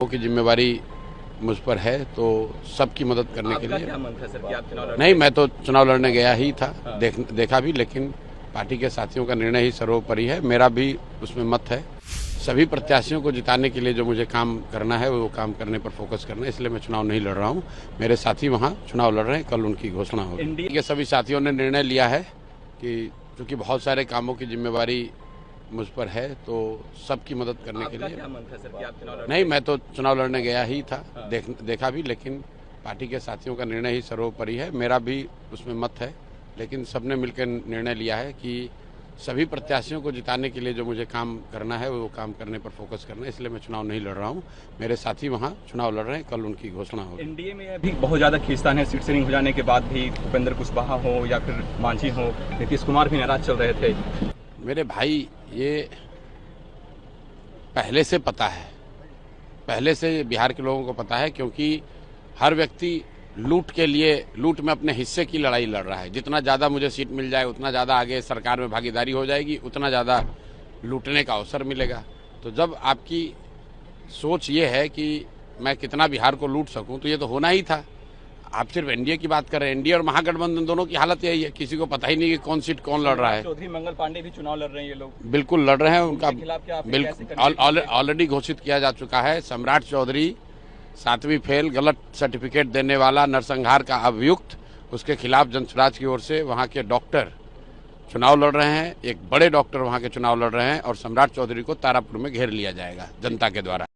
की जिम्मेवारी मुझ पर है, तो सबकी मदद करने के लिए। क्या मन था सर कि आप चुनाव नहीं, मैं तो चुनाव लड़ने गया ही था, हाँ। देखा भी, लेकिन पार्टी के साथियों का निर्णय ही सर्वोपरि है। मेरा भी उसमें मत है। सभी प्रत्याशियों को जिताने के लिए जो मुझे काम करना है वो काम करने पर फोकस करना है, इसलिए मैं चुनाव नहीं लड़ रहा हूँ। मेरे साथी वहाँ चुनाव लड़ रहे हैं, कल उनकी घोषणा होगी। के सभी साथियों ने निर्णय लिया है कि चूंकि बहुत सारे कामों की जिम्मेवारी मुझ पर है, तो सबकी मदद करने के लिए। क्या मन था सर कि आप चुनाव नहीं, मैं तो चुनाव लड़ने गया ही था, हाँ। देखा भी, लेकिन पार्टी के साथियों का निर्णय ही सर्वोपरि है। मेरा भी उसमें मत है, लेकिन सबने मिलकर निर्णय लिया है कि सभी प्रत्याशियों को जिताने के लिए जो मुझे काम करना है वो काम करने पर फोकस करना है, इसलिए मैं चुनाव नहीं लड़ रहा हूँ। मेरे साथी वहाँ चुनाव लड़ रहे हैं, कल उनकी घोषणा होगी। एनडीए में अभी बहुत ज़्यादा खींचतान है। सीट शेयरिंग हो जाने के बाद भी भूपेंद्र कुशवाहा हो या फिर मांझी हो, नीतीश कुमार भी नाराज चल रहे थे। मेरे भाई, ये पहले से पता है, पहले से बिहार के लोगों को पता है, क्योंकि हर व्यक्ति लूट के लिए, लूट में अपने हिस्से की लड़ाई लड़ रहा है। जितना ज़्यादा मुझे सीट मिल जाए उतना ज़्यादा आगे सरकार में भागीदारी हो जाएगी, उतना ज़्यादा लूटने का अवसर मिलेगा। तो जब आपकी सोच ये है कि मैं कितना बिहार को लूट सकूं, तो ये तो होना ही था। आप सिर्फ एनडीए की बात कर रहे हैं, एनडीए और महागठबंधन दोनों की हालत यही है, किसी को पता ही नहीं कि कौन सीट कौन लड़ रहा है। चौधरी मंगल पांडे भी चुनाव लड़ रहे हैं, ये लोग बिल्कुल लड़ रहे हैं, उनका खिलाफ क्या बिल्कुल ऑलरेडी घोषित किया जा चुका है। सम्राट चौधरी 7वीं फेल, गलत सर्टिफिकेट देने वाला, नरसंहार का अभियुक्त, उसके खिलाफ जनसुराज की ओर से वहां के डॉक्टर चुनाव लड़ रहे हैं। एक बड़े डॉक्टर वहां के चुनाव लड़ रहे हैं और सम्राट चौधरी को तारापुर में घेर लिया जाएगा जनता के द्वारा।